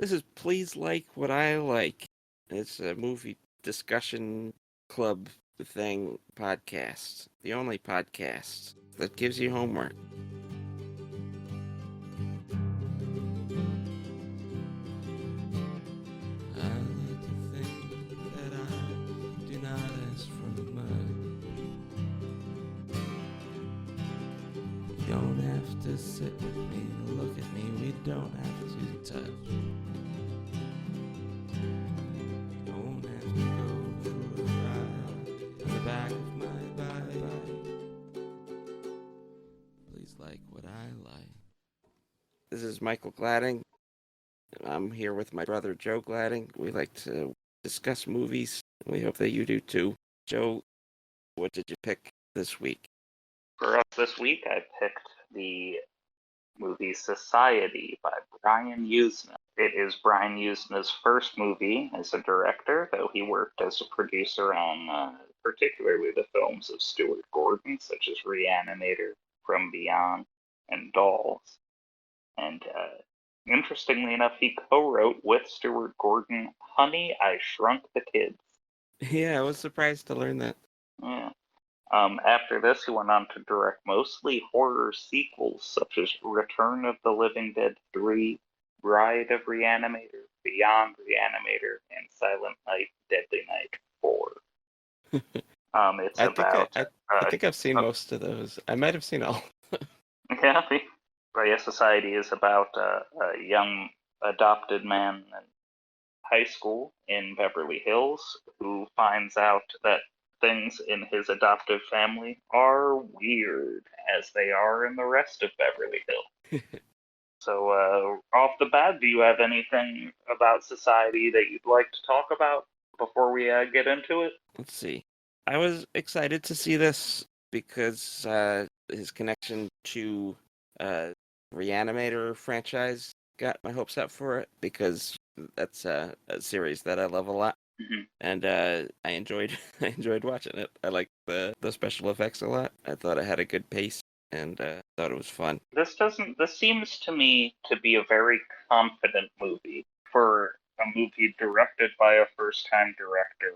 This is Please Like What I Like. It's a movie discussion club thing podcast. The only podcast that gives you homework. I like to think that I do not ask for much. You don't have to sit with me, look at me, we don't have to touch. You don't have to go for a ride on the back of my bike. Please like what I like. This is Michael Gladding. I'm here with my brother Joe Gladding. We like to discuss movies. We hope that you do too. Joe, what did you pick this week? For us this week, I picked the movie Society by Brian Yuzna. It is Brian Yuzna's first movie as a director, though he worked as a producer on particularly the films of Stuart Gordon, such as Reanimator, From Beyond, and Dolls. And interestingly enough, he co-wrote with Stuart Gordon, Honey, I Shrunk the Kids. Yeah, I was surprised to learn that. Yeah. After this, he went on to direct mostly horror sequels such as Return of the Living Dead 3, Bride of Reanimator, Beyond Reanimator, and Silent Night, Deadly Night 4. It's I about... think I've seen most of those. I might have seen all. Yeah, Society is about a young adopted man in high school in Beverly Hills who finds out that things in his adoptive family are weird, as they are in the rest of Beverly Hills. So, off the bat, do you have anything about Society that you'd like to talk about before we get into it? Let's see. I was excited to see this because his connection to Reanimator franchise got my hopes up for it, because that's a series that I love a lot. Mm-hmm. And I enjoyed watching it. I liked the special effects a lot. I thought it had a good pace, and thought it was fun. This seems to me to be a very confident movie for a movie directed by a first-time director.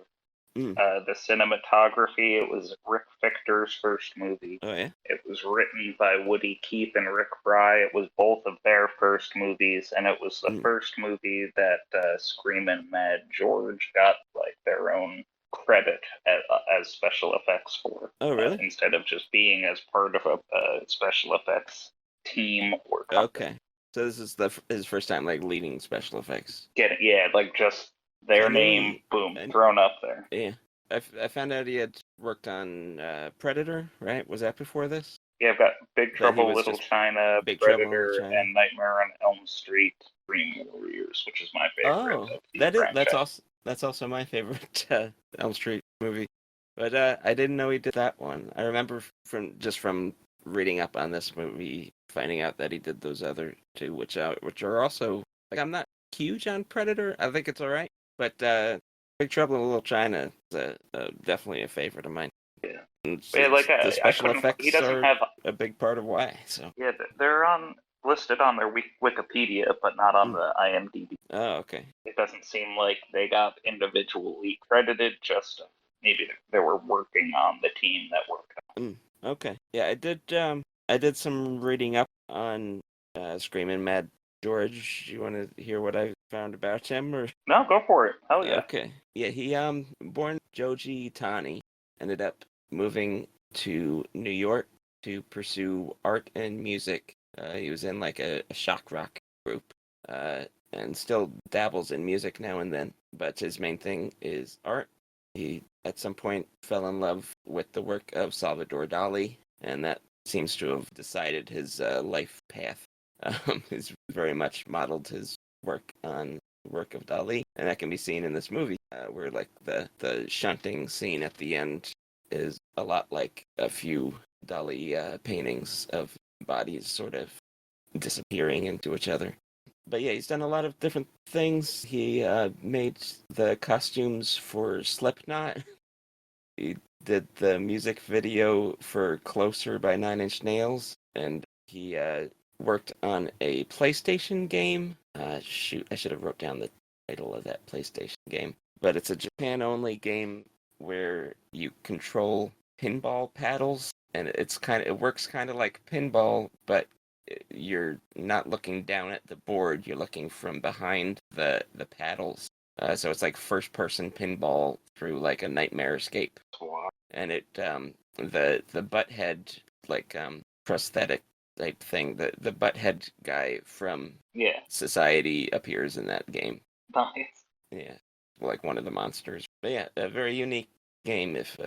The cinematography, it was Rick Victor's first movie. Oh, yeah? It was written by Woody Keith and Rick Fry. It was both of their first movies, and it was the first movie that Screamin' Mad George got like their own credit as special effects for. Oh, really? Instead of just being as part of a special effects team or company. Okay. So this is his first time like leading special effects. Just their name, boom, thrown up there. Yeah. I found out he had worked on Predator, right? Was that before this? Yeah, I've got Big Trouble Little China, Predator, and Nightmare on Elm Street, Dream Warriors, which is my favorite. Oh, that's also my favorite Elm Street movie. But I didn't know he did that one. I remember from reading up on this movie, finding out that he did those other two, which are also, like, I'm not huge on Predator. I think it's all right. But Big Trouble in Little China is definitely a favorite of mine. Yeah. The special effects are a big part of why. So yeah, they're listed on their Wikipedia, but not on the IMDb. Oh, okay. It doesn't seem like they got individually credited. Just maybe they were working on the team that worked on. Okay. Yeah, I did some reading up on Screamin' Mad George. You want to hear what I found about him, or? No, go for it. Hell yeah. Okay. Yeah, he born Joji Tani, ended up moving to New York to pursue art and music. He was in like a shock rock group, and still dabbles in music now and then. But his main thing is art. He at some point fell in love with the work of Salvador Dali, and that seems to have decided his life path. He's very much modeled his work on the work of Dali, and that can be seen in this movie, where like the shunting scene at the end is a lot like a few Dali paintings of bodies sort of disappearing into each other. But yeah, he's done a lot of different things. He made the costumes for Slipknot. He did the music video for Closer by Nine Inch Nails, and he worked on a PlayStation game Shoot, I should have wrote down the title of that PlayStation game. But it's a Japan-only game where you control pinball paddles, and it works kind of like pinball, but you're not looking down at the board. You're looking from behind the paddles. So it's like first-person pinball through like a nightmare escape. Wow. And the butthead prosthetic type thing. The butthead guy from Yeah. Society appears in that game. Nice. Yeah, like one of the monsters. But yeah, a very unique game. If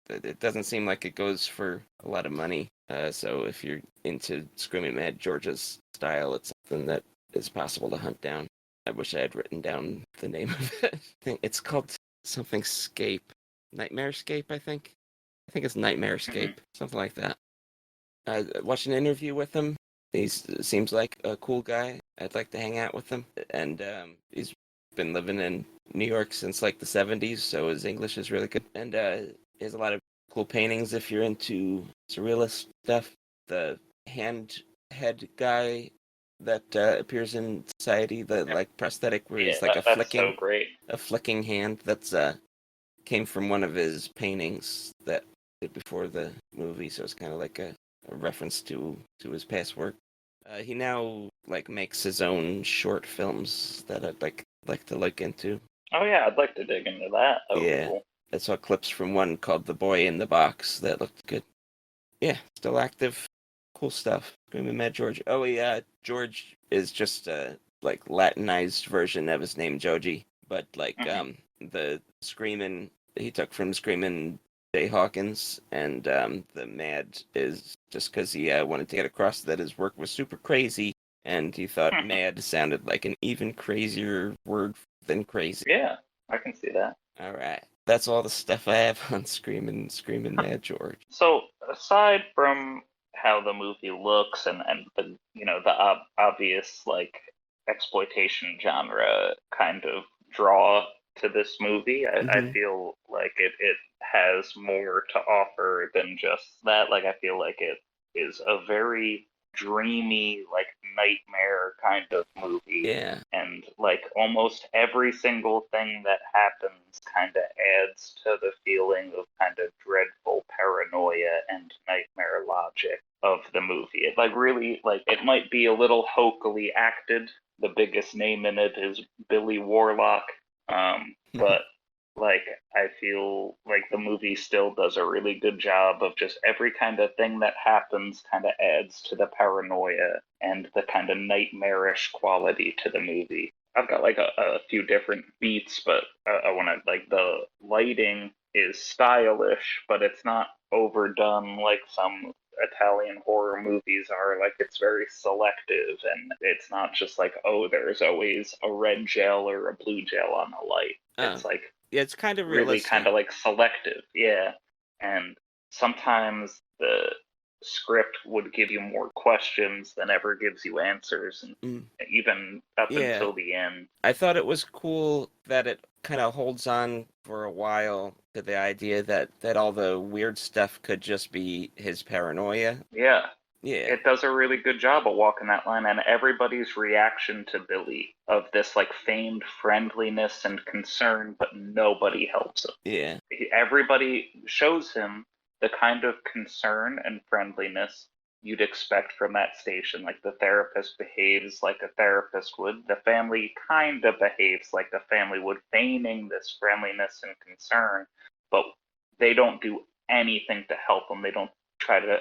it doesn't seem like it goes for a lot of money. So if you're into Screaming Mad George's style, it's something that is possible to hunt down. I wish I had written down the name of it. I think it's called something Scape. Nightmare Escape, I think. I think it's Nightmare Escape, something like that. I watched an interview with him. He seems like a cool guy. I'd like to hang out with him. And he's been living in New York since like the 70s, so his English is really good. And he has a lot of cool paintings if you're into surrealist stuff. The head guy that appears in Society, the like prosthetic where he's like that's so great. a flicking hand that's came from one of his paintings that did before the movie, so it's kind of like a reference to his past work. He now like makes his own short films that I'd like to look into. Oh yeah, I'd like to dig into that. That would be cool. I saw clips from one called The Boy in the Box that looked good. Yeah, still active. Cool stuff. Screaming Mad George. Oh yeah, George is just a like Latinized version of his name Joji, but like the Screamin' he took from Screamin' Jay Hawkins, and the Mad is just because he wanted to get across that his work was super crazy, and he thought Mad sounded like an even crazier word than crazy. Yeah, I can see that. All right, that's all the stuff I have on Screamin' Mad George. So aside from how the movie looks and the the obvious like exploitation genre kind of draw to this movie, I feel like it has more to offer than just that. Like I feel like it is a very dreamy, like nightmare kind of movie. Yeah. And like almost every single thing that happens kind of adds to the feeling of kind of dreadful paranoia and nightmare logic of the movie. It like really like it might be a little hokily acted. The biggest name in it is Billy Warlock. But like I feel like the movie still does a really good job of just every kind of thing that happens kind of adds to the paranoia and the kind of nightmarish quality to the movie. I've got like a few different beats, but I want to like the lighting is stylish, but it's not overdone like some Italian horror movies are. Like it's very selective, and it's not just like, oh, there's always a red gel or a blue gel on the light. It's like yeah, it's kind of really realistic. kind of like selective, yeah. And sometimes the script would give you more questions than ever gives you answers, and even up until the end. I thought it was cool that it kind of holds on for a while to the idea that all the weird stuff could just be his paranoia. Yeah. Yeah. It does a really good job of walking that line, and everybody's reaction to Billy of this like feigned friendliness and concern, but nobody helps him. Yeah. Everybody shows him the kind of concern and friendliness you'd expect from that station. Like the therapist behaves like a therapist would. The family kind of behaves like the family would, feigning this friendliness and concern, but they don't do anything to help him. They don't try to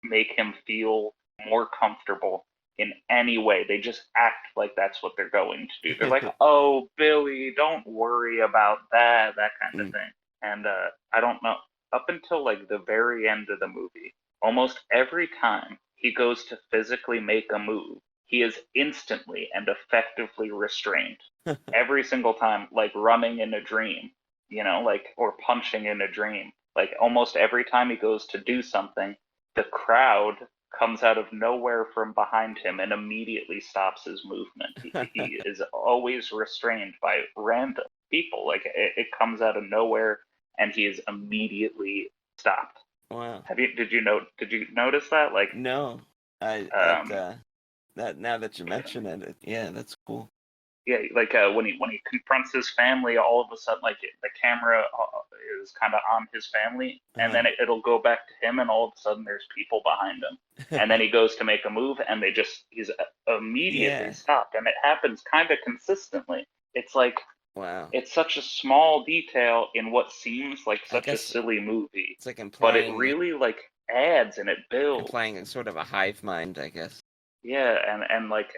make him feel more comfortable in any way. They just act like that's what they're going to do. They're like, oh, Billy, don't worry about that kind of thing. And I don't know, up until like the very end of the movie, almost every time he goes to physically make a move, he is instantly and effectively restrained. Every single time, like running in a dream, like, or punching in a dream. Like almost every time he goes to do something, the crowd comes out of nowhere from behind him and immediately stops his movement. He is always restrained by random people. Like it comes out of nowhere and he is immediately stopped. Wow. Did you notice that? Like no, That now that you mention it, yeah, that's cool. Yeah, like when he confronts his family, all of a sudden, like the camera is kind of on his family, and then it'll go back to him, and all of a sudden there's people behind him, and then he goes to make a move, and he's immediately Yeah. stopped, and it happens kind of consistently. It's like Wow. it's such a small detail in what seems like I such a guess silly movie, it's like but it implying really like adds and it builds. a sort of a hive mind, I guess. Yeah, and like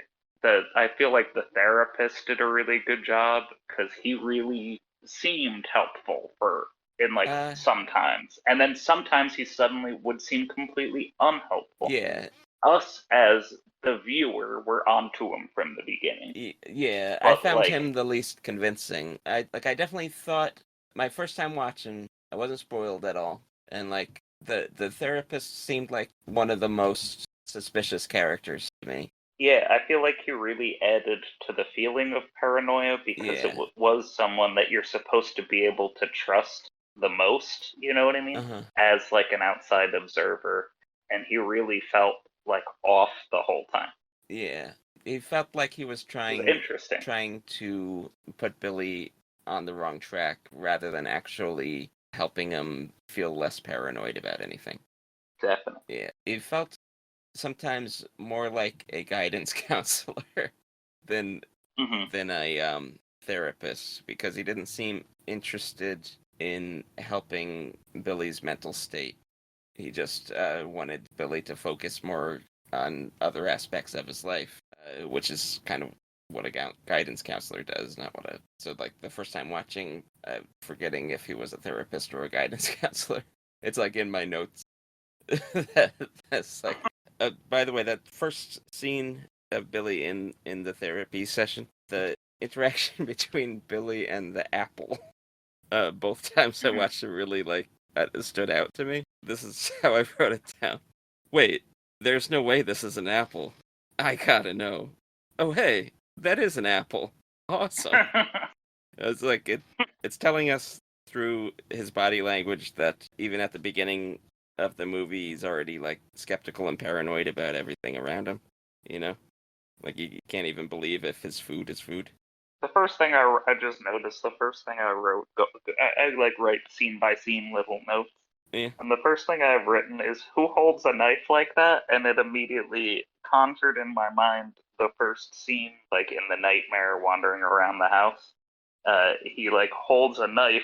I feel like the therapist did a really good job because he really seemed helpful for in like Uh, sometimes, and then sometimes he suddenly would seem completely unhelpful. yeah, Us as the viewer were onto him from the beginning, yeah. I but found like him the least convincing. I definitely thought my first time watching, I wasn't spoiled at all, and like the therapist seemed like one of the most suspicious characters to me. yeah, I feel like he really added to the feeling of paranoia because it Yeah. was someone that you're supposed to be able to trust the most, you know what I mean? Uh-huh. As like an outside observer. And he really felt like off the whole time. Yeah. He felt like he was It was trying interesting. trying to put Billy on the wrong track rather than actually helping him feel less paranoid about anything. Definitely. Yeah. He felt sometimes more like a guidance counselor than Hmm. a therapist because he didn't seem interested in helping Billy's mental state. He just wanted Billy to focus more on other aspects of his life, which is kind of what a guidance counselor does, not what a. So, like, the first time watching, forgetting if he was a therapist or a guidance counselor. It's like in my notes. That's like. By the way, that first scene of Billy in the therapy session, the interaction between Billy and the apple, both times I Hmm. watched it really like stood out to me. This is how I wrote it down. Wait, there's no way this is an apple. I gotta know. Oh hey, that is an apple. Awesome. It's like it's telling us through his body language that even at the beginning of the movie he's already like skeptical and paranoid about everything around him. You know? Like he can't even believe if his food is food. The first thing I just noticed, the first thing I wrote, I like write scene by scene little notes. Yeah. And the first thing I've written is who holds a knife like that? And it immediately conjured in my mind the first scene, like in the nightmare wandering around the house. He like holds a knife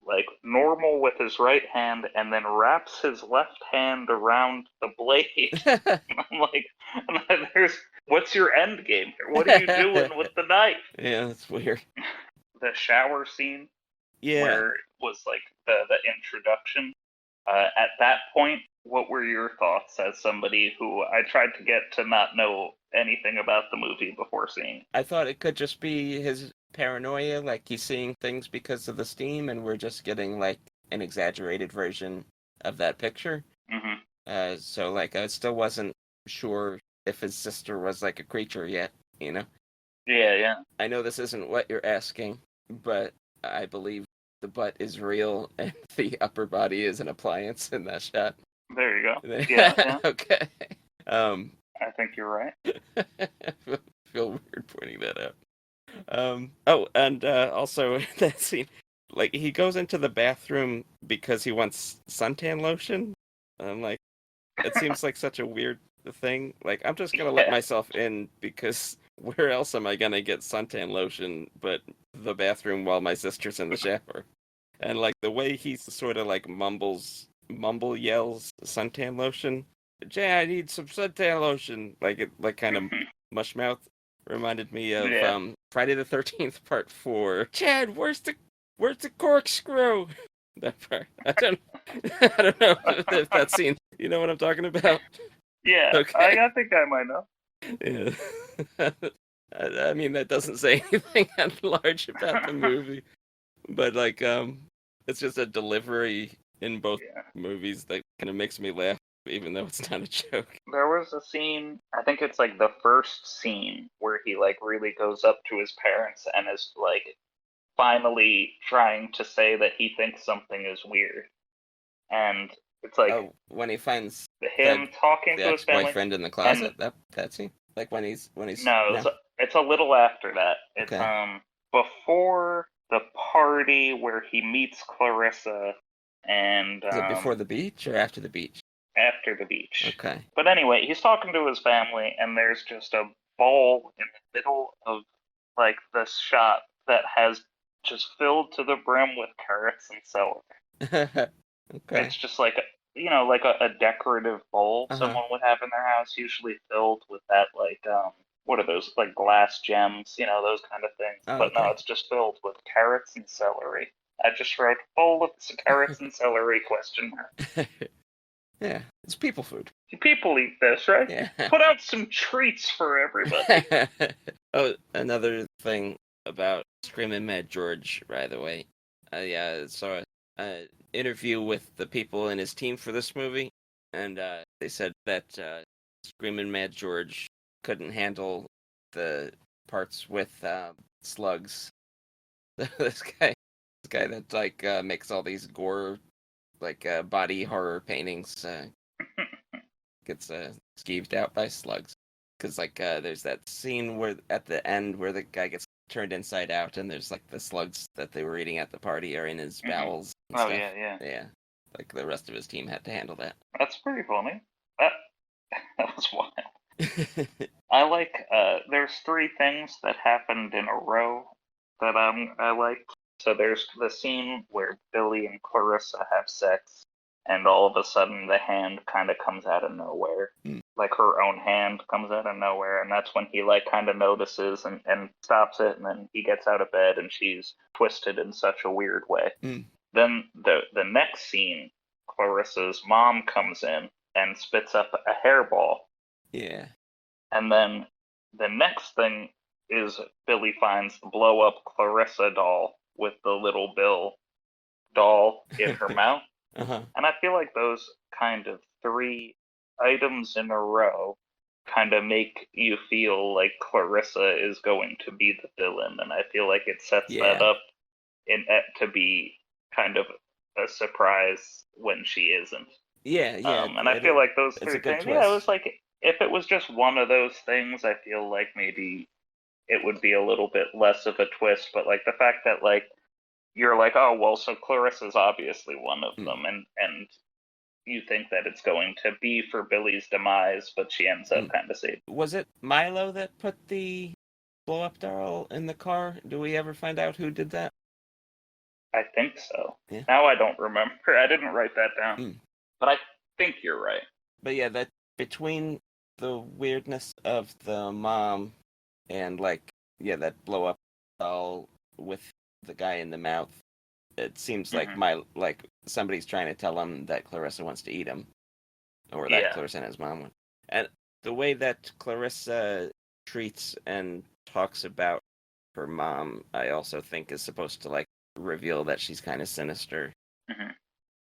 like normal with his right hand and then wraps his left hand around the blade. I'm like, there's what's your end game here? What are you doing with the knife? Yeah, that's weird. The shower scene Yeah. where it was like the introduction. At that point, what were your thoughts as somebody who I tried to get to not know anything about the movie before seeing? I thought it could just be his paranoia, like he's seeing things because of the steam, and we're just getting like an exaggerated version of that picture. Hmm. So like I still wasn't sure if his sister was like a creature yet, you know? Yeah, yeah. I know this isn't what you're asking, but I believe the butt is real and the upper body is an appliance in that shot. There you go. Yeah, yeah. Okay. Um, I think you're right. feel weird pointing that out. Oh, and also that scene, like he goes into the bathroom because he wants suntan lotion. I'm like, it seems like such a weird thing. Like, I'm just gonna let Yeah. myself in because where else am I gonna get suntan lotion but the bathroom while my sister's in the shower? And like the way he sort of like mumble yells suntan lotion. Jay, I need some suntan lotion. Like it, like kind of mush mouth. Reminded me of Yeah. Friday the 13th Part 4. Chad, where's the corkscrew? That part. I don't know if that scene. You know what I'm talking about? Yeah, Okay. I think I might know. Yeah. I mean that doesn't say anything at large about the movie, but like it's just a delivery in both Yeah. movies that kind of makes me laugh, even though it's not a joke. There was a scene, I think it's like the first scene where he like really goes up to his parents and is like finally trying to say that he thinks something is weird. And it's like Oh, when he finds the him talking the to his family ex-boyfriend in the and closet, that scene. Like when he's No, no. it's a little after that. It's Okay. before the party where he meets Clarissa and Is it before the beach or after the beach? after the beach. Okay. But anyway, he's talking to his family, and there's just a bowl in the middle of like this shop that has just filled to the brim with carrots and celery. Okay. It's just like like a decorative bowl Uh-huh. someone would have in their house, usually filled with that like what are those like glass gems, those kind of things. Oh, But no, okay. it's just filled with carrots and celery. I just wrote bowl of carrots and celery question mark. Yeah, it's people food. People eat this, right? Yeah. Put out some treats for everybody. Oh, another thing about Screaming Mad George, by the way. Yeah, I saw a interview with the people in his team for this movie, and they said that Screaming Mad George couldn't handle the parts with slugs. This guy that like makes all these gore, like body horror paintings, gets skeeved out by slugs. Because like there's that scene where at the end where the guy gets turned inside out, and there's like the slugs that they were eating at the party are in his Hmm. bowels and Oh stuff. yeah, yeah. Yeah, like the rest of his team had to handle that. That's pretty funny. That that was wild. I like there's three things that happened in a row that I liked. So there's the scene where Billy and Clarissa have sex and all of a sudden the hand kind of comes out of nowhere. Mm. Like her own hand comes out of nowhere, and that's when he like kind of notices and stops it, and then he gets out of bed and she's twisted in such a weird way. Mm. Then the next scene, Clarissa's mom comes in and spits up a hairball, Yeah. and then the next thing is Billy finds the blow up Clarissa doll with the little Bill doll in her mouth. Uh-huh. And I feel like those kind of three items in a row kind of make you feel like Clarissa is going to be the villain. And I feel like it sets that Yeah. up to be kind of a surprise when she isn't. Yeah, yeah, And I feel like those it's a three good things, yeah, it was twist. like if it was just one of those things, I feel like maybe it would be a little bit less of a twist. But like the fact that like you're like, oh well, so Clarissa's obviously one of Mm. them, and you think that it's going to be for Billy's demise, but she ends up Mm. kind of saved. Was it Milo that put the blow up doll in the car? Do we ever find out who did that? I think so. Yeah. Now I don't remember. I didn't write that down, Mm. but I think you're right. But yeah, that between the weirdness of the mom and like yeah, that blow up doll with the guy in the mouth, it seems like Hmm. my like somebody's trying to tell him that Clarissa wants to eat him, or that Yeah. Clarissa and his mom want. And the way that Clarissa treats and talks about her mom, I also think is supposed to like reveal that she's kind of sinister, Hmm.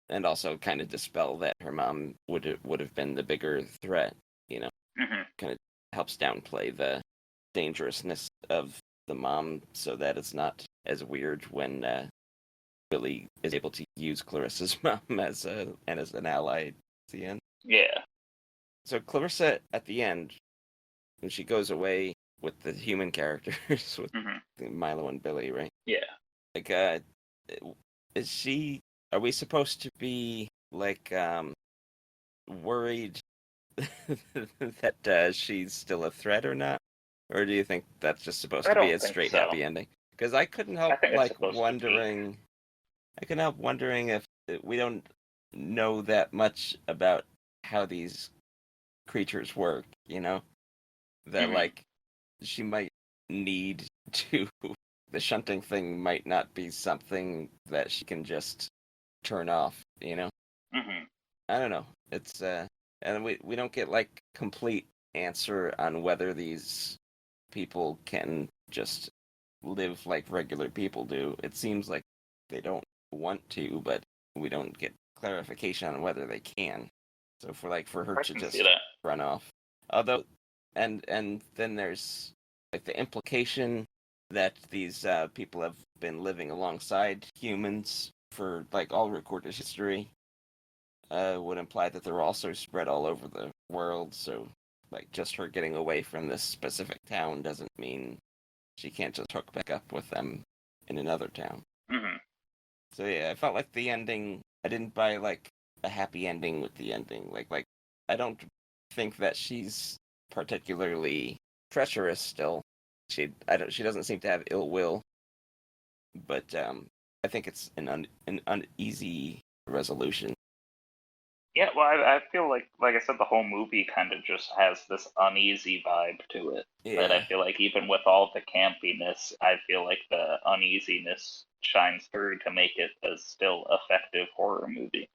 and also kind of dispel that her mom would have been the bigger threat. You know, Hmm. kind of helps downplay the dangerousness of the mom, so that it's not as weird when Billy is able to use Clarissa's mom as an ally at the end. Yeah. So Clarissa at the end, when she goes away with the human characters, with Hmm. Milo and Billy, right? Yeah. Like, is she? Are we supposed to be like worried that she's still a threat or not? Or do you think that's just supposed I to be don't a think straight so. happy ending? Because I couldn't help I think it's like supposed to be. wondering. I couldn't help wondering if we don't know that much about how these creatures work. You know, that Hmm. like she might need to. The shunting thing might not be something that she can just turn off. You know, Hmm. I don't know. It's and we don't get like complete answer on whether these people can just live like regular people do. It seems like they don't want to, but we don't get clarification on whether they can. So for her I to can see just that. run off. Although and then there's like the implication that these people have been living alongside humans for like all recorded history would imply that they're also spread all over the world. So like just her getting away from this specific town doesn't mean she can't just hook back up with them in another town. Mm-hmm. So yeah, I felt like the ending. I didn't buy like a happy ending with the ending. Like I don't think that she's particularly treacherous still. She doesn't seem to have ill will, but I think it's an uneasy resolution. Yeah, well, I feel like I said, the whole movie kind of just has this uneasy vibe to it. That I Yeah. feel like even with all the campiness, I feel like the uneasiness shines through to make it a still effective horror movie.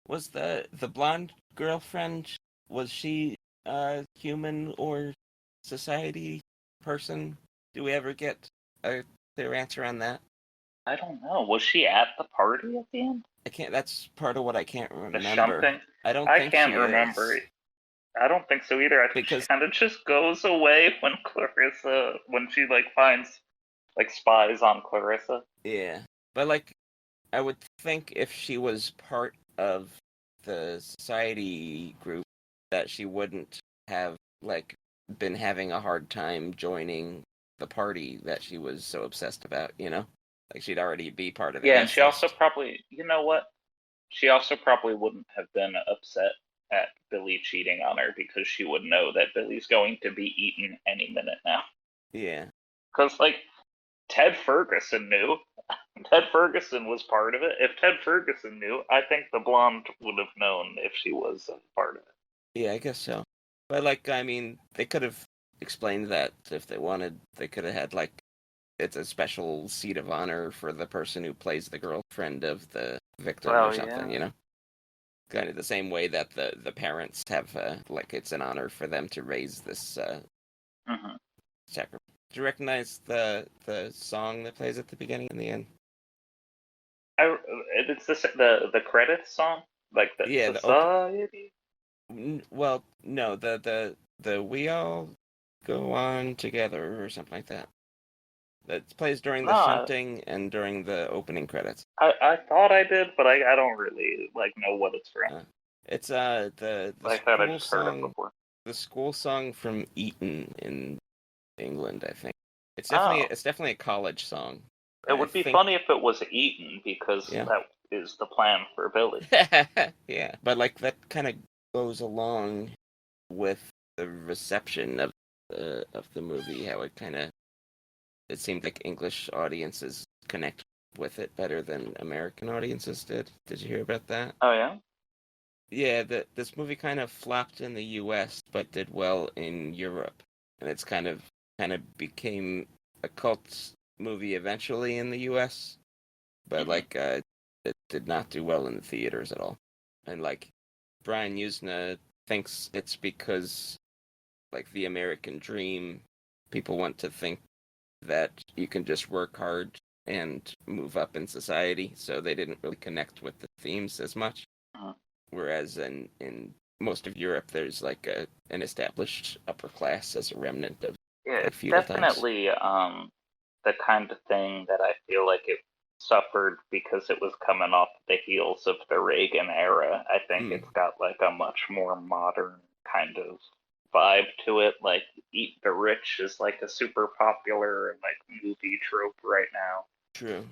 Was the blonde girlfriend, was she a human or society person? Do we ever get a clear answer on that? I don't know. Was she at the party at the end? I can't. That's part of what I can't The remember. shunting? I don't I think can't she remember. is I don't think so either. I think she because kind of just goes away when she like finds like spies on Clarissa. yeah, but like I would think if she was part of the society group that she wouldn't have like been having a hard time joining the party that she was so obsessed about, you know? Like she'd already be part of the Yeah, and guest she also list. probably, you know what? She also probably wouldn't have been upset at Billy cheating on her because she would know that Billy's going to be eaten any minute now. Yeah. Because, like, Ted Ferguson knew. Ted Ferguson was part of it. If Ted Ferguson knew, I think the blonde would have known if she was a part of it. Yeah, I guess so. But like I mean, they could have explained that if they wanted. They could have had like it's a special seat of honor for the person who plays the girlfriend of the victim or Well, something, yeah. you know? Kind of the same way that the parents have like it's an honor for them to raise this hmm sacrifice. Do you recognize the song that plays at the beginning and the end? I, it's the credits song, like the Yeah, the open. society. Well, no, the we all go on together or something like that. That plays during the No, shunting and during the opening credits. I thought I did, but I don't really like know what it's from. Uh, it's the I thought I school just heard it song, before. the school song from Eton in England, I think. Oh, It's definitely a college song. it I would be think funny if it was eaten because yeah. that is the plan for Billy. Yeah, but like that kind of goes along with the reception of the movie, how it kind of it seemed like English audiences connect with it better than American audiences did. Did you hear about that? Oh yeah. Yeah, this movie kind of flopped in the U.S. but did well in Europe, and it's kind of became a cult movie eventually in the U.S. But hmm like it did not do well in the theaters at all. And like Brian Yuzna thinks it's because like the American dream, people want to think that you can just work hard and move up in society, so they didn't really connect with the themes as much. uh Whereas in most of Europe, there's like an established upper class as a remnant of Yeah, like it's feudal times. definitely the kind of thing that I feel like it suffered because it was coming off the heels of the Reagan era. I think Mm, it's got like a much more modern kind of vibe to it. Like Eat the Rich is like a super popular like movie trope right now. true.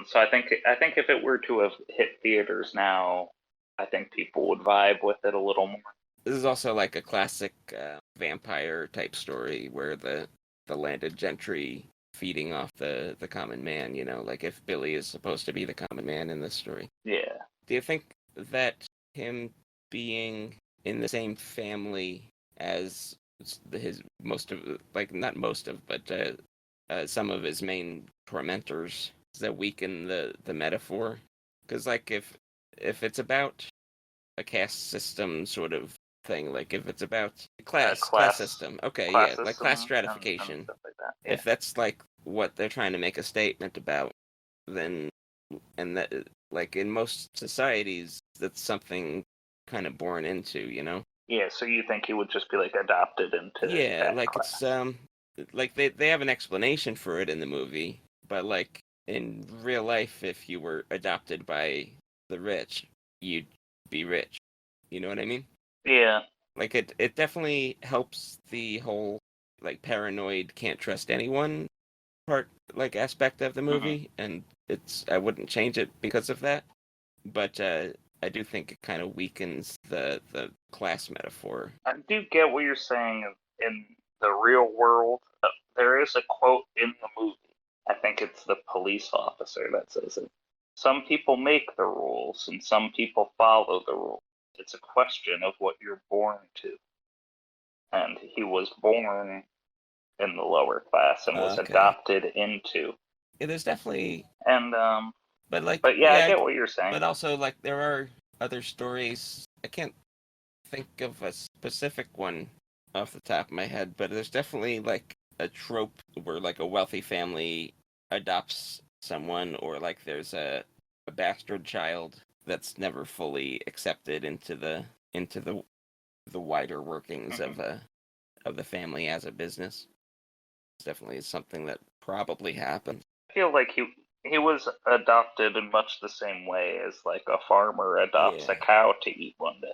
So I think if it were to have hit theaters now, I think people would vibe with it a little more. This is also like a classic vampire type story where the landed gentry feeding off the common man. You know, like if Billy is supposed to be the common man in this story. Yeah. Do you think that him being in the same family as his most of like not most of but some of his main tormentors does that weaken the metaphor? Because like if it's about a caste system sort of thing, like if it's about class Class system, okay, yeah, class like class system and stratification. stuff like that. Yeah. If that's like what they're trying to make a statement about, then and that like in most societies that's something kind of born into, you know? Yeah, so you think he would just be like adopted into Yeah, that like it's class? like they have an explanation for it in the movie, but like in real life if you were adopted by the rich, you'd be rich. You know what I mean? Yeah. Like it definitely helps the whole like paranoid, can't trust anyone part like aspect of the Hmm. movie, and I wouldn't change it because of that. But I do think it kind of weakens the class metaphor. I do get what you're saying in the real world. There is a quote in the movie. I think it's the police officer that says it. Some people make the rules and some people follow the rules. It's a question of what you're born to. And he was born in the lower class and was Okay, adopted into. yeah, there's definitely, And but like, but yeah, I yeah, get what you're saying. but also like there are other stories. I can't think of a specific one off the top of my head, but there's definitely like a trope where like a wealthy family adopts someone, or like there's a bastard child that's never fully accepted into the wider workings Hmm. of the family as a business. It's definitely something that probably happened. I feel like he was adopted in much the same way as like a farmer adopts a Yeah. cow to eat one day.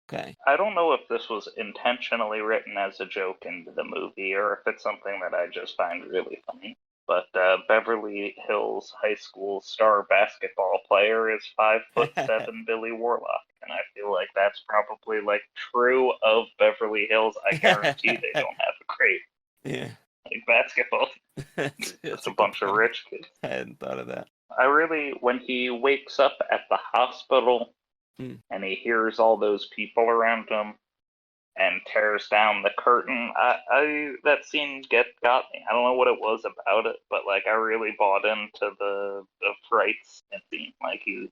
Okay. I don't know if this was intentionally written as a joke into the movie or if it's something that I just find really funny. But Beverly Hills High School star basketball player is 5'7" Billy Warlock, and I feel like that's probably like true of Beverly Hills. I guarantee they don't have a great Yeah. like basketball. That's Just a a good bunch of point. rich kids. I hadn't thought of that. I really, when he wakes up at the hospital Hmm. and he hears all those people around him and tears down the curtain, I that scene got me. I don't know what it was about it, but like I really bought into the frights scene. Like he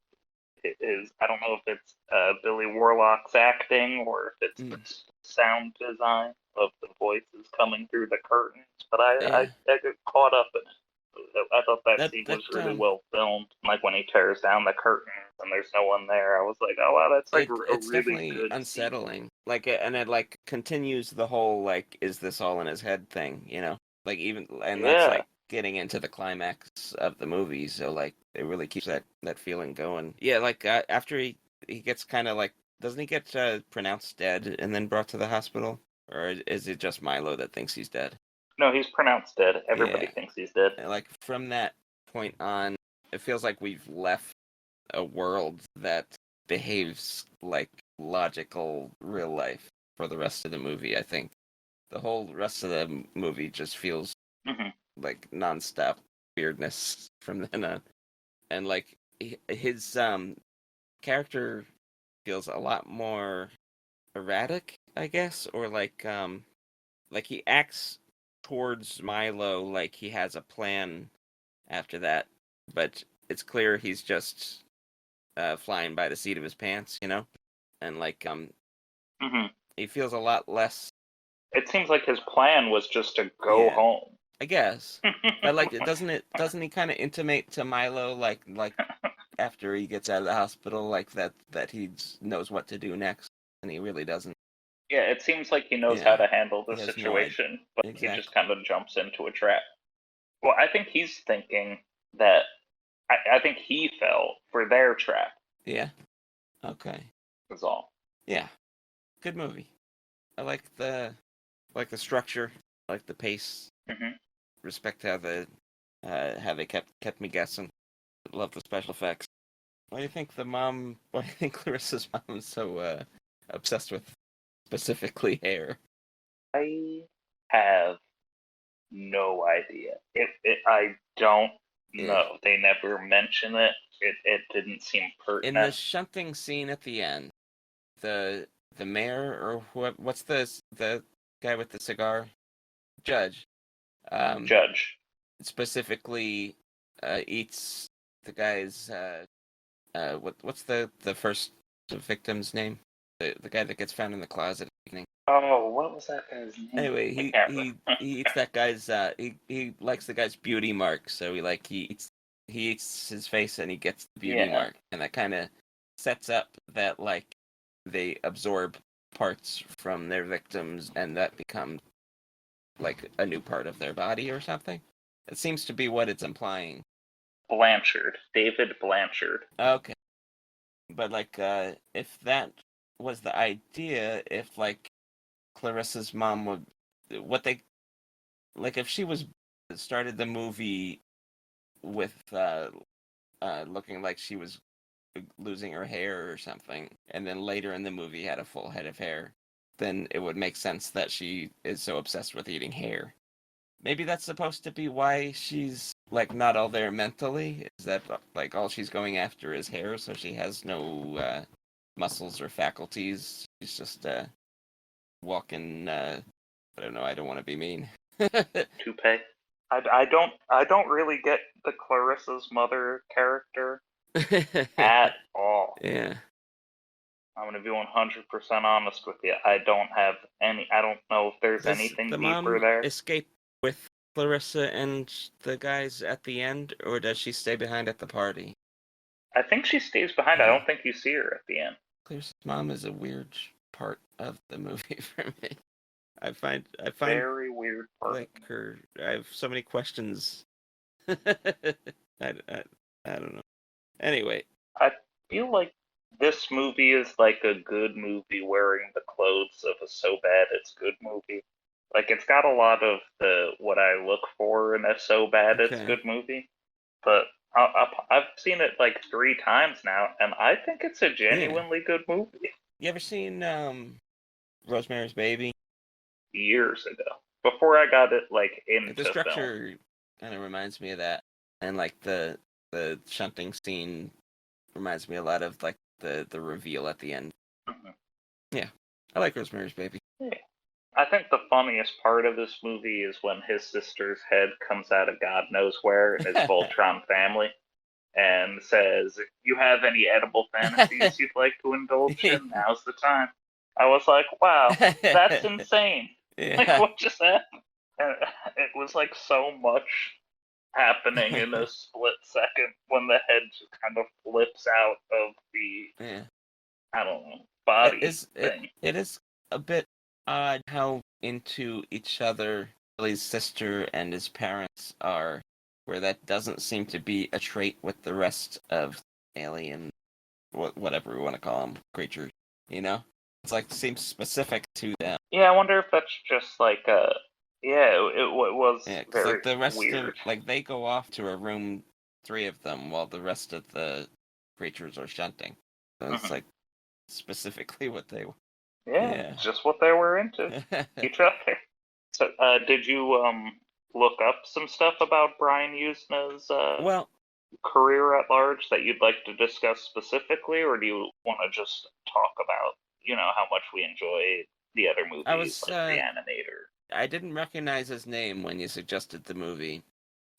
it is, I don't know if it's Billy Warlock's acting or if it's the Hmm. sound design of the voices coming through the curtains, but Yeah. I got caught up in it. I thought that That scene was that really well filmed. Like when he tears down the curtains and there's no one there, I was like, oh wow, that's like a it's really definitely good scene. unsettling. Like and it like continues the whole like is this all in his head thing, you know? Like even and that's Yeah. like getting into the climax of the movie, so like it really keeps that feeling going. Yeah, like after he gets kind of like doesn't he get pronounced dead and then brought to the hospital, or is it just Milo that thinks he's dead? No, he's pronounced dead. Everybody Yeah, thinks he's dead. like from that point on, it feels like we've left a world that behaves like logical real life for the rest of the movie. I think the whole rest of the movie just feels Hmm. like nonstop weirdness from then on, and like his character feels a lot more erratic, I guess, or like he acts towards Milo like he has a plan after that, but it's clear he's just flying by the seat of his pants, you know, and like Hmm. he feels a lot less. It seems like his plan was just to go Yeah, home. I guess, but like doesn't he kind of intimate to Milo like after he gets out of the hospital like that he knows what to do next, and he really doesn't. Yeah, it seems like he knows how Yeah, to handle the he has no idea situation, but he just exactly. kind of jumps into a trap. Well, I think he's thinking that I think he fell for their trap, Yeah. Okay. is all. Yeah. Good movie. I like the structure, like the pace. Hmm. Respect how they kept me guessing. Love the special effects. Why do you think the mom? Why do you think Clarissa's mom is so obsessed with specifically hair? I have no idea. I don't Yeah. know. They never mention it. It didn't seem In the pertinent. shunting scene at the end, the the mayor or what's the guy with the cigar? Judge. Um, Judge. specifically eats the guy's what's the first victim's name? The guy that gets found in the closet at the beginning. Oh, what was that guy's name? Anyway, I he can't he remember. he eats that guy's he likes the guy's beauty mark, so he eats his face and he gets the beauty Yeah. mark, and that kind of sets up that like they absorb parts from their victims and that becomes like a new part of their body or something. It seems to be what it's implying. Blanchard. David Blanchard. Okay, but like if that was the idea, if like Clarissa's mom would, what they, like if she was started the movie with looking like she was losing her hair or something, and then later in the movie had a full head of hair, then it would make sense that she is so obsessed with eating hair. Maybe that's supposed to be why she's like not all there mentally. Is that like all she's going after is hair, so she has no muscles or faculties. She's just walking. I don't know. I don't want to be mean. Toupee. I don't really get the Clarissa's mother character at all. Yeah. I'm gonna be 100% honest with you. I don't have any. I don't know if there's Does anything the deeper mom there. escape with Clarissa and the guys at the end, or does she stay behind at the party? I think she stays behind. I don't think you see her at the end. Clarissa's mom is a weird part of the movie for me. I find Very weird part. like her. I have so many questions. I don't know. Anyway, I feel like this movie is like a good movie wearing the clothes of a so bad it's good movie. Like it's got a lot of the what I look for in a so bad it's okay. good movie, but I've seen it like 3 times now, and I think it's a genuinely good movie. You ever seen Rosemary's Baby? Years ago, before I got it like into The film. structure kind of reminds me of that, and like the shunting scene reminds me a lot of like the reveal at the end. Mhm. Yeah, I like Rosemary's Baby. Yeah. I think the funniest part of this movie is when his sister's head comes out of God knows where in his Voltron family and says, "You have any edible fantasies you'd like to indulge in? Now's the time." I was like, wow, that's insane. Like, Yeah. what just happened? And it was like so much happening in a split second when the head just kind of flips out of the, Yeah. I don't know, body thing. It is a bit odd how into each other Billy's sister and his parents are, where that doesn't seem to be a trait with the rest of alien, whatever we want to call them, creatures. You know, it's like seems specific to them. Yeah, I wonder if that's just like a. Yeah, it was Yeah, because very like the rest weird. of like they go off to a room, 3 of them, while the rest of the creatures are shunting. So it's like specifically what they. Yeah, just what they were into. Each other. So, did you look up some stuff about Brian Yuzna's Well, career at large that you'd like to discuss specifically, or do you want to just talk about, how much we enjoy the other I movies was like Reanimator? I didn't recognize his name when you suggested the movie,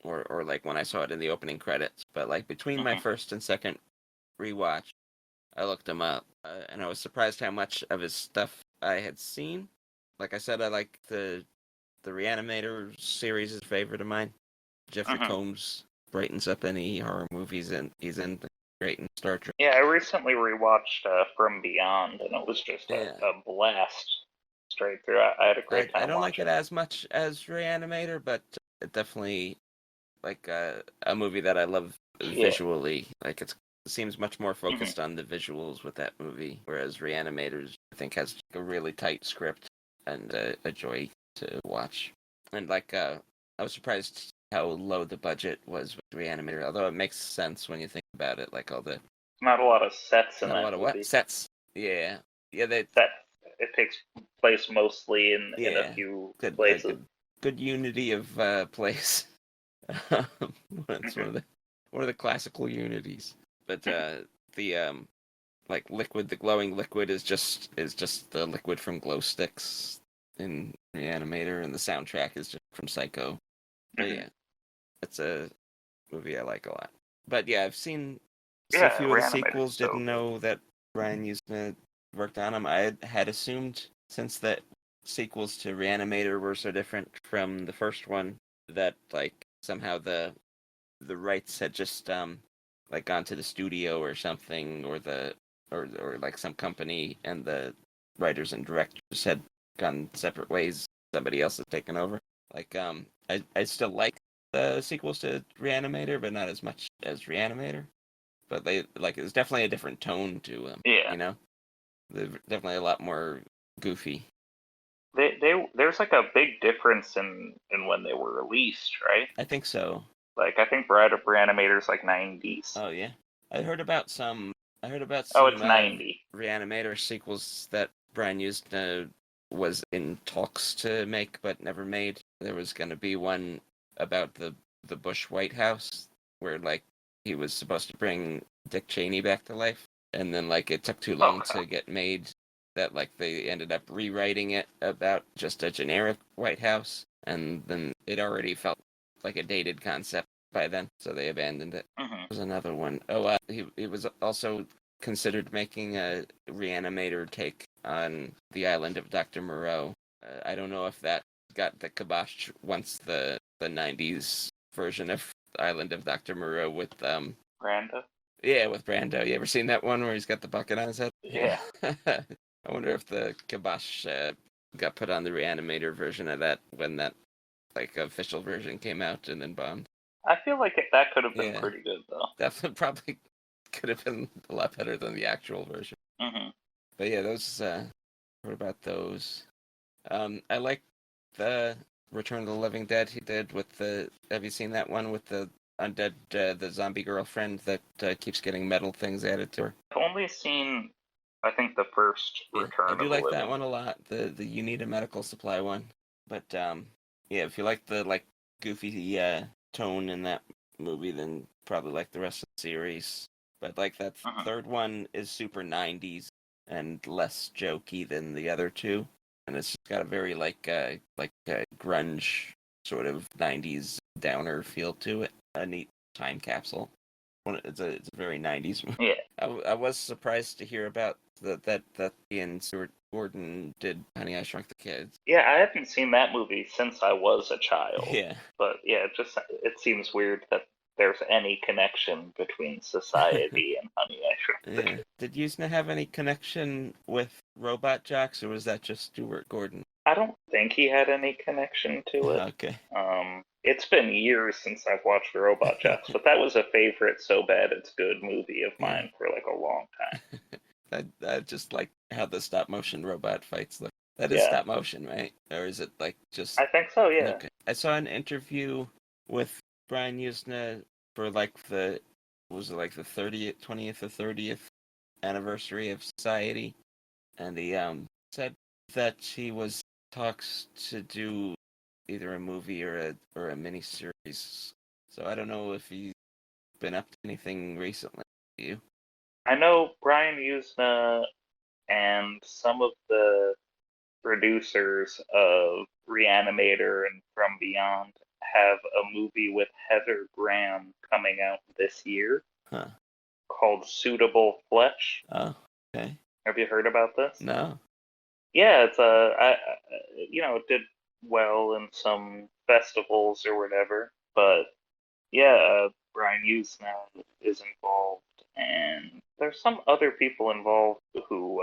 or like when I saw it in the opening credits. But like between my first and second rewatch, I looked him up, and I was surprised how much of his stuff I had seen. Like I said, I like the Reanimator series is a favorite of mine. Jeffrey Combs brightens up any horror movies, and he's in great in Star Trek. Yeah, I recently rewatched From Beyond, and it was just a blast straight through. I had a great time I don't like watching it as much as Reanimator, but it definitely like a movie that I love visually. Like it seems much more focused on the visuals with that movie, whereas Reanimators I think has a really tight script and a joy to watch. And like I was surprised how low the budget was with Reanimator, although it makes sense when you think about it. Like all the not a lot of sets in not that a lot of movie. what sets. Yeah, they set. It takes place mostly in a few places. Good unity of place. It's one of the classical unities. But the like liquid, the glowing liquid is just the liquid from glow sticks in Reanimator, and the soundtrack is just from Psycho. But yeah, it's a movie I like a lot. But yeah, I've seen so few of the sequels. Didn't know that Brian Yuzna worked on them. I had assumed, since that sequels to Reanimator were so different from the first one, that like somehow the rights had just like gone to the studio or something, or or like some company, and the writers and directors had gone separate ways. Somebody else had taken over. Like I still like the sequels to Reanimator, but not as much as Reanimator. But they like it's definitely a different tone to them. Yeah. You know, they're definitely a lot more goofy. there's like a big difference in when they were released, right? I think so. Like I think Bride of Reanimator's like 90s. Oh yeah, I heard about some. I heard about Oh, some it's 90. Reanimator sequels that Brian Yuzna was in talks to make but never made. There was going to be one about the Bush White House where like he was supposed to bring Dick Cheney back to life, and then like it took too long Okay. to get made that like they ended up rewriting it about just a generic White House, and then it already felt like a dated concept by then, so they abandoned it. Hmm. There's another one. Oh, he was also considered making a Reanimator take on the island of Dr. Moreau. I don't know if that got the kibosh once the '90s version of Island of Dr. Moreau with Brando? yeah, with Brando. You ever seen that one where he's got the bucket on his head? Yeah. Yeah. I wonder if the kibosh got put on the Reanimator version of that when that like official version came out and then bombed. I feel like that could have been Yeah, pretty good though. that probably could have been a lot better than the actual version. Hmm. But yeah, those. What about those? I like the Return of the Living Dead he did with the. Have you seen that one with the undead, the zombie girlfriend that keeps getting metal things added to her? I've only seen, I think, the first Yeah, I Return do of the like that Living. one a lot. The you need a medical supply one. But yeah, if you like the like goofy tone in that movie, then probably like the rest of the series. But like that Hmm. third one is super '90s and less jokey than the other two, and it's got a very like grunge sort of '90s downer feel to it. A neat time capsule. It's a very '90s movie. Yeah. I was surprised to hear about that Ian Stewart Gordon did Honey I Shrunk the Kids. Yeah, I haven't seen that movie since I was a child. Yeah. But yeah, it seems weird that there's any connection between society and Honey I Shrunk the Yeah. Kids. Did Yuzna have any connection with Robot Jocks, or was that just Stuart Gordon? I don't think he had any connection to it. Okay. It's been years since I've watched Robot Jocks, but that was a favorite so bad it's good movie of Yeah. mine for like a long time. I just like how the stop motion robot fights look. That is Yeah, stop motion, right? Or is it like just I think so. Yeah. okay? I saw an interview with Brian Yuzna for like the was it like the 30th, 20th, or 30th anniversary of Society, and he said that he was talks to do either a movie or a miniseries. So I don't know if he's been up to anything recently. You? I know Brian Yuzna and some of the producers of Reanimator and From Beyond have a movie with Heather Graham coming out this year Huh? called Suitable Fletch. Oh, okay. Have you heard about this? No. Yeah, it's it did well in some festivals or whatever, but yeah, Brian Yuzna is involved, and there's some other people involved who,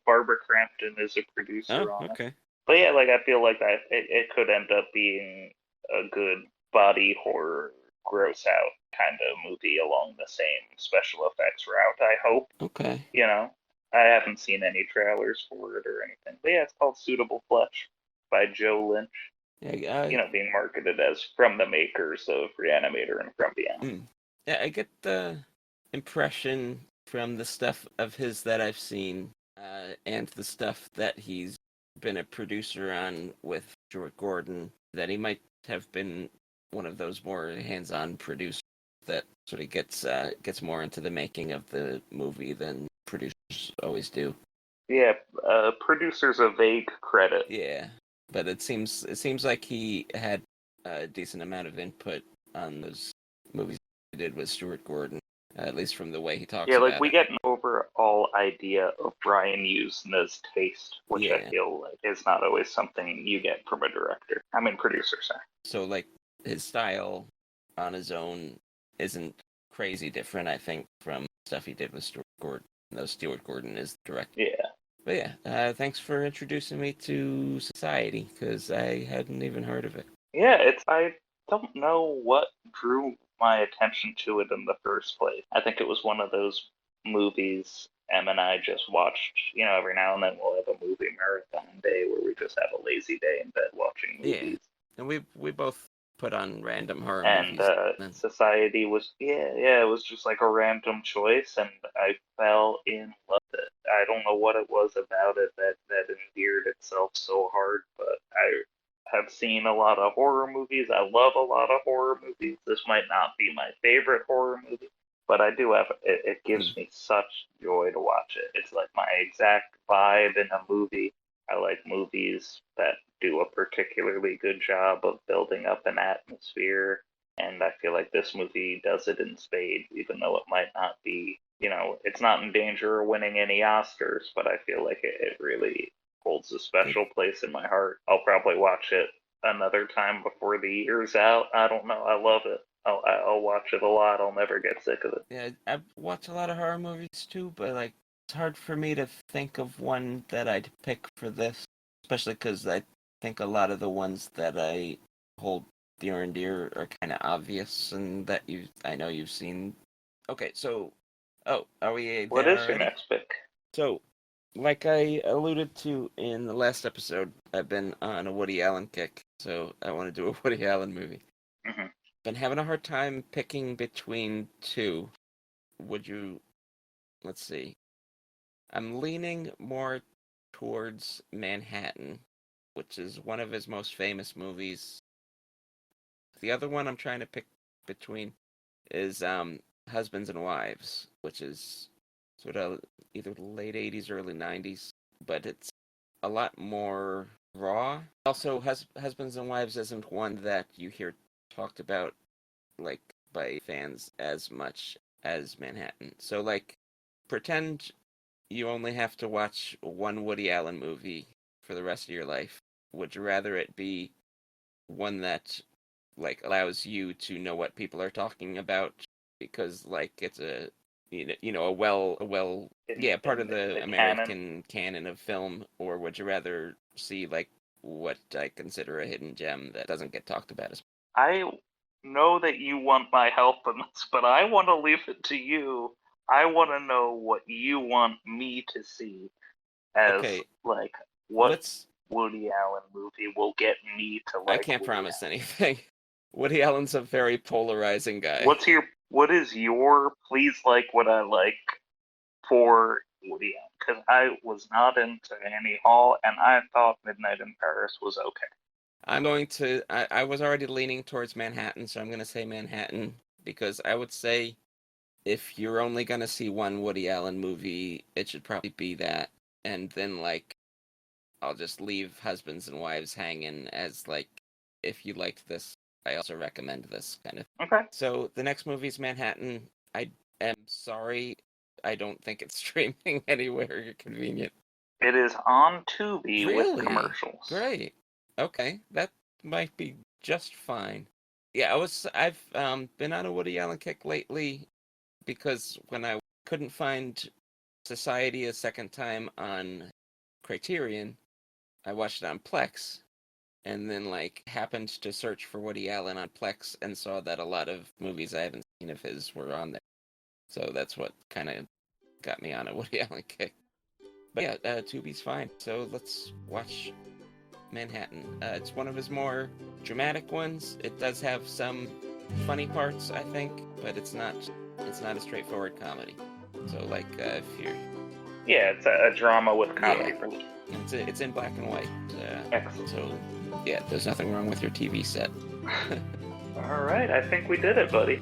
Barbara Crampton is a Oh, producer on it. okay. But yeah, like I feel like that it could end up being a good body horror, gross out kind of movie along the same special effects route. I hope. Okay. You know, I haven't seen any trailers for it or anything. But yeah, it's called Suitable Flesh by Joe Lynch. Yeah, Being marketed as from the makers of Reanimator and From Beyond. yeah, I get the impression from the stuff of his that I've seen, and the stuff that he's been a producer on with Stuart Gordon, that he might have been one of those more hands-on producers that sort of gets more into the making of the movie than producers always do. Yeah, producer's a vague credit. Yeah, but it seems like he had a decent amount of input on those movies he did with Stuart Gordon, at least from the way he talks Yeah, like about we it. get an overall idea of Brian Yuzna's taste, which I Yeah. feel like is not always something you get from a director. I mean, producer, sorry. So like his style on his own isn't crazy different, I think, from stuff he did with Stuart Gordon. Though Stuart Gordon is the director. Yeah. But yeah, thanks for introducing me to Society, because I hadn't even heard of it. Yeah, I don't know what drew my attention to it in the first place. I think it was one of those movies, Em and I just watched, every now and then we'll have a movie marathon day where we just have a lazy day in bed watching Yeah, movies. and we both put on random horror And movies. Society was, it was just like a random choice, and I fell in love with it. I don't know what it was about it that endeared itself so hard, but I have seen a lot of horror movies. I love a lot of horror movies. This might not be my favorite horror movie, but I do have it. It gives me such joy to watch it. It's like my exact vibe in a movie. I like movies that do a particularly good job of building up an atmosphere, and I feel like this movie does it in spades, even though it might not be, it's not in danger of winning any Oscars, but I feel like it really holds a special place in my heart. I'll probably watch it another time before the year's out. I don't know. I love it. I'll watch it a lot. I'll never get sick of it. Yeah, I watch a lot of horror movies too, but like it's hard for me to think of one that I'd pick for this, especially because I think a lot of the ones that I hold near and dear are kind of obvious, and that I know you've seen. Okay, so, are we What there is your already? next pick? So, like I alluded to in the last episode, I've been on a Woody Allen kick, so I want to do a Woody Allen movie. Mm-hmm. Been having a hard time picking between two. Let's see. I'm leaning more towards Manhattan, which is one of his most famous movies. The other one I'm trying to pick between is Husbands and Wives, which is sort of either late 80s or early 90s, but it's a lot more raw. Also, Husbands and Wives isn't one that you hear talked about like by fans as much as Manhattan. So like pretend you only have to watch one Woody Allen movie for the rest of your life. Would you rather it be one that like allows you to know what people are talking about because like it's a a well part of the American canon of film, or would you rather see like what I consider a hidden gem that doesn't get talked about as much? I know that you want my help in this, but I want to leave it to you. I want to know what you want me to see as Okay, like what let's. Woody Allen movie will get me to I like can't Woody promise Allen. anything. Woody Allen's a very polarizing guy. What is your please like what I like for Woody Allen? Because I was not into Annie Hall, and I thought Midnight in Paris was okay. I was already leaning towards Manhattan, so I'm going to say Manhattan because I would say if you're only going to see one Woody Allen movie, it should probably be that. And then, like, I'll just leave Husbands and Wives hanging as, like, if you liked this, I also recommend this kind of. Okay. So the next movie is Manhattan. I am sorry, I don't think it's streaming anywhere convenient. It is on Tubi with Really? commercials. Great. Okay, that might be just fine. Yeah, I've been on a Woody Allen kick lately because when I couldn't find Society a second time on Criterion, I watched it on Plex, and then like happened to search for Woody Allen on Plex and saw that a lot of movies I haven't seen of his were on there. So that's what kind of got me on a Woody Allen kick. But yeah, Tubi's fine. So let's watch Manhattan. It's one of his more dramatic ones. It does have some funny parts, I think, but it's not a straightforward comedy. So like if you're it's a drama with comedy. Yeah. It's in black and white. Excellent. So yeah, there's nothing wrong with your TV set. All right, I think we did it, buddy.